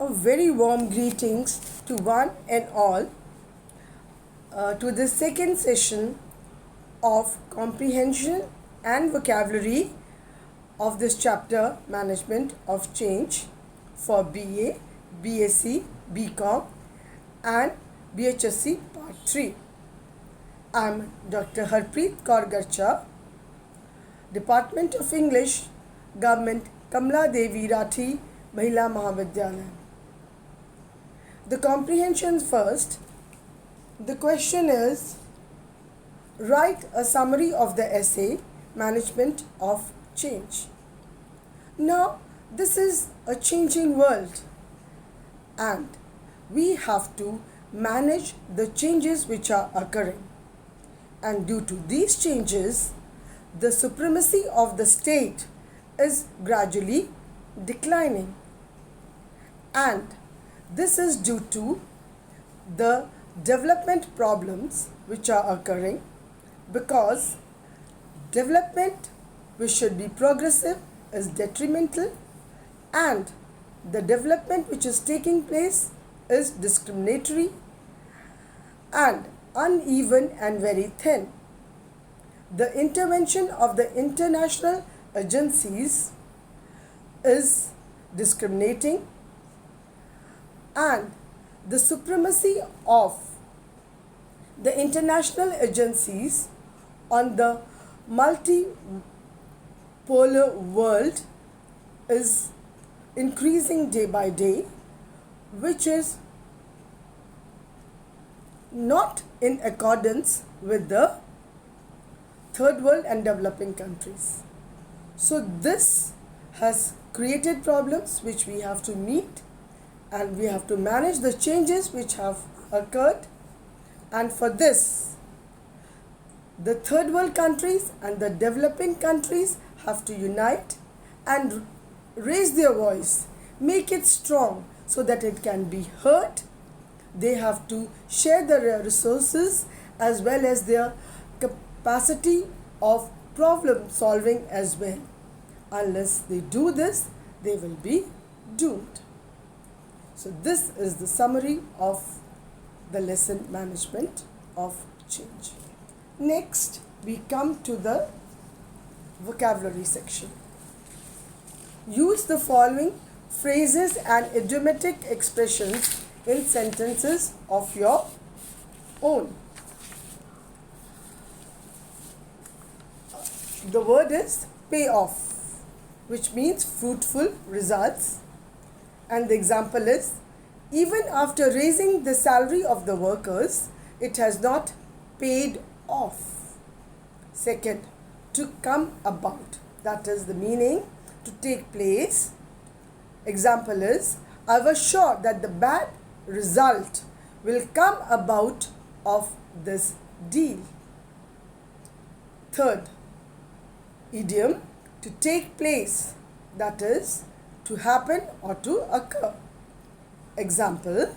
A very warm greetings to one and all to the second session of Comprehension and Vocabulary of this chapter, Management of Change, for BA, B.Sc, B.Com and B.Hsc Part 3. I am Dr. Harpreet Kaur Garcha, Department of English, Government Kamla Devi Rathi Mahila Mahavidyalaya. The comprehensions first. The question is, write a summary of the essay, Management of Change. Now, this is a changing world and we have to manage the changes which are occurring. And due to these changes, the supremacy of the state is gradually declining. And this is due to the development problems which are occurring, because development which should be progressive is detrimental and the development which is taking place is discriminatory and uneven and very thin. The intervention of the international agencies is discriminating, and the supremacy of the international agencies on the multipolar world is increasing day by day, which is not in accordance with the third world and developing countries. So this has created problems which we have to meet, and we have to manage the changes which have occurred. And for this, the third world countries and the developing countries have to unite and raise their voice, make it strong so that it can be heard. They have to share their resources as well as their capacity of problem solving as well. Unless they do this, they will be doomed. So this is the summary of the lesson, Management of Change. Next, we come to the vocabulary section. Use the following phrases and idiomatic expressions in sentences of your own. The word is pay off, which means fruitful results. And the example is, even after raising the salary of the workers, it has not paid off. Second, to come about, that is the meaning, to take place. Example is, I was sure that the bad result will come about of this deal. Third, idiom, to take place, that is, to happen or to occur. Example,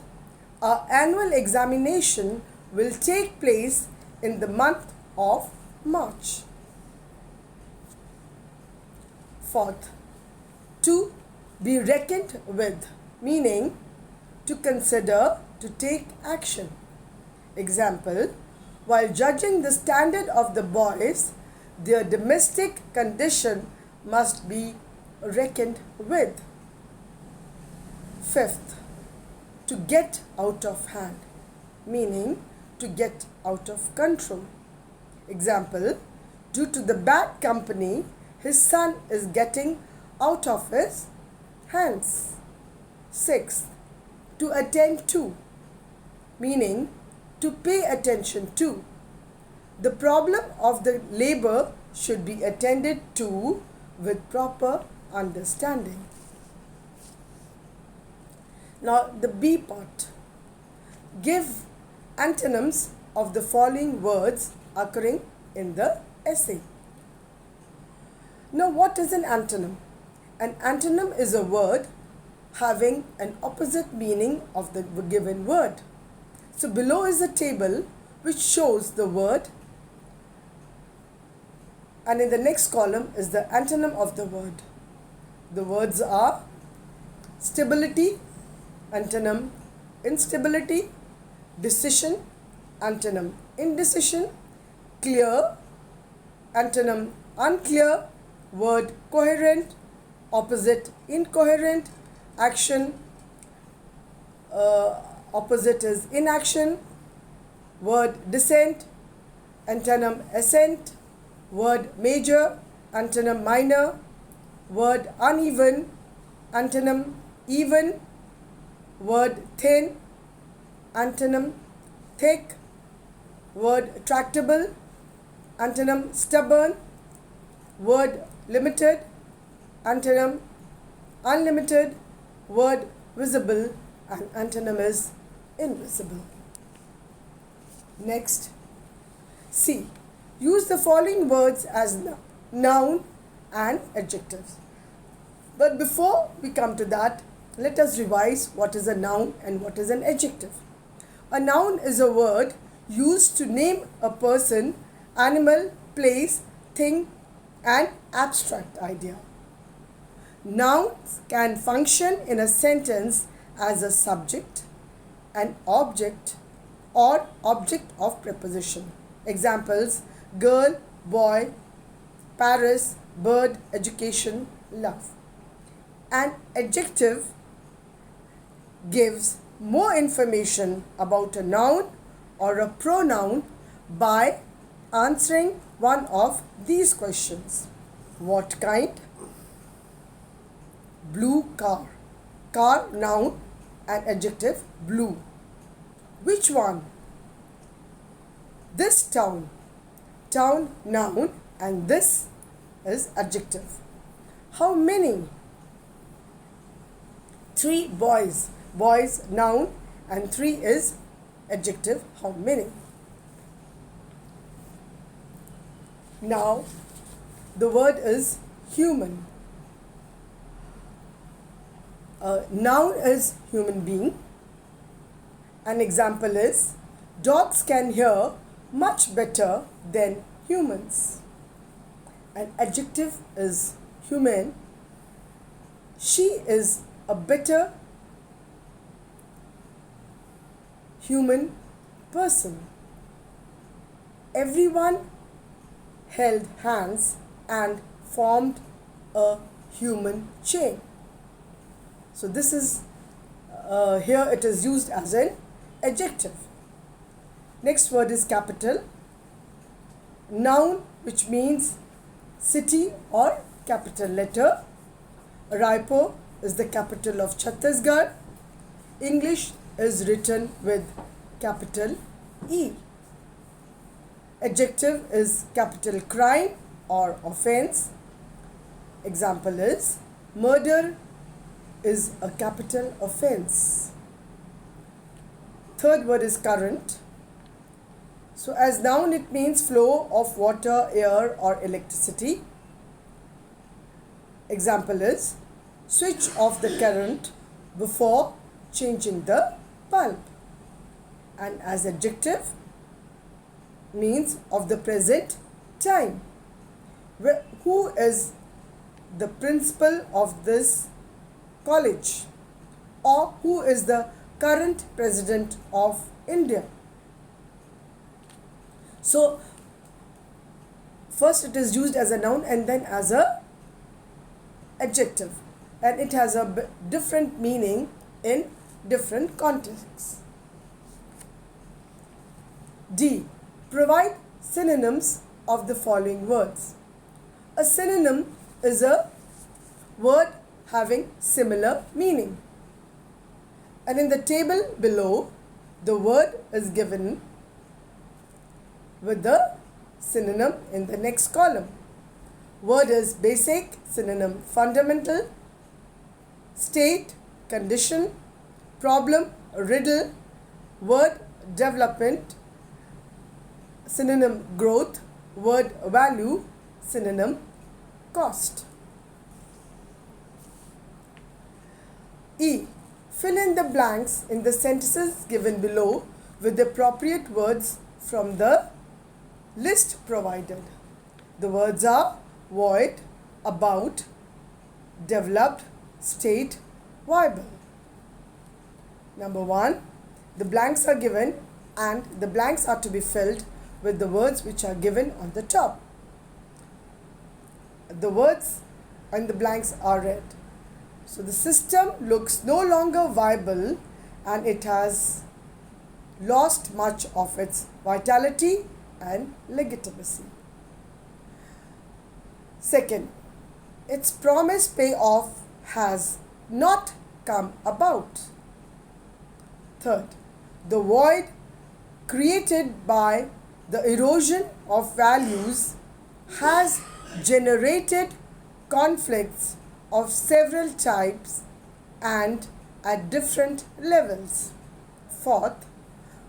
our annual examination will take place in the month of March. Fourth, to be reckoned with, meaning to consider, to take action. Example, while judging the standard of the boys, their domestic condition must be reckoned with. Fifth, to get out of hand, meaning to get out of control. Example, due to the bad company, his son is getting out of his hands. Sixth, to attend to, meaning to pay attention to. The problem of the labor should be attended to with proper understanding. Now the B part. Give antonyms of the following words occurring in the essay. Now what is an antonym? An antonym is a word having an opposite meaning of the given word. So below is a table which shows the word, and in the next column is the antonym of the word. The words are stability, Antonym instability. Decision. Antonym indecision. Clear. Antonym unclear. Word coherent. Opposite incoherent. Action. Opposite is inaction. Word descent. Antonym ascent. Word major. Antonym minor. Word uneven. Antonym even. Word thin. Antonym thick. Word tractable. Antonym stubborn. Word limited. Antonym unlimited. Word visible, and antonym is invisible. Next, C. Use the following words as noun and adjectives. But before we come to that, let us revise what is a noun and what is an adjective. A noun is a word used to name a person, animal, place, thing, and abstract idea. Nouns can function in a sentence as a subject, an object, or object of preposition. Examples: girl, boy, Paris, bird, education, love. An adjective gives more information about a noun or a pronoun by answering one of these questions. What kind? Blue car. Car, noun, and adjective, blue. Which one? This town. Town, noun, and this is adjective. How many? 3 boys. Boys, noun, and 3 is adjective. How many? Now, the word is human. Noun is human being. An example is, dogs can hear much better than humans. An adjective is humane. She is a better human person. Everyone held hands and formed a human chain. So this is, here it is used as an adjective. Next word is capital. Noun, which means city or capital letter. Raipur is the capital of Chhattisgarh. English is written with capital E. Adjective is capital crime or offense. Example is, murder is a capital offense. Third word is current. So as noun it means flow of water, air, or electricity. Example is, switch off the current before changing the bulb. And as adjective means of the present time. Who is the principal of this college, or who is the current president of India? So first it is used as a noun and then as a adjective, and it has a different meaning in different contexts. D. Provide synonyms of the following words. A synonym is a word having similar meaning. And in the table below, the word is given with the synonym in the next column. Word is basic, synonym fundamental, state, condition, problem, riddle, word development, synonym growth, word value, synonym cost. E. Fill in the blanks in the sentences given below with the appropriate words from the list provided. The words are void, about, developed, state, viable. Number 1, the blanks are given and the blanks are to be filled with the words which are given on the top. The words and the blanks are read. So the system looks no longer viable and it has lost much of its vitality and legitimacy. Second, its promised payoff has not come about. Third, the void created by the erosion of values has generated conflicts of several types and at different levels. Fourth,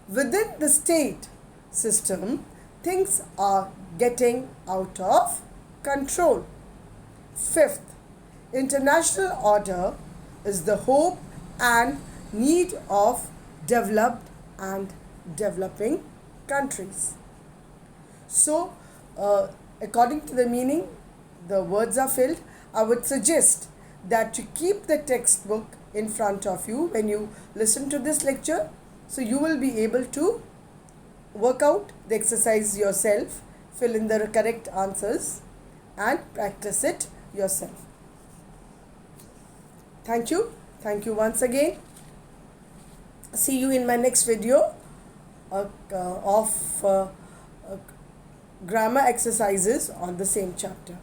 within the state system, things are getting out of control. Fifth, international order is the hope and need of developed and developing countries. So, according to the meaning, the words are filled. I would suggest that you keep the textbook in front of you when you listen to this lecture, so you will be able to work out the exercise yourself, fill in the correct answers and practice it yourself. Thank you. Thank you once again. See you in my next video of grammar exercises on the same chapter.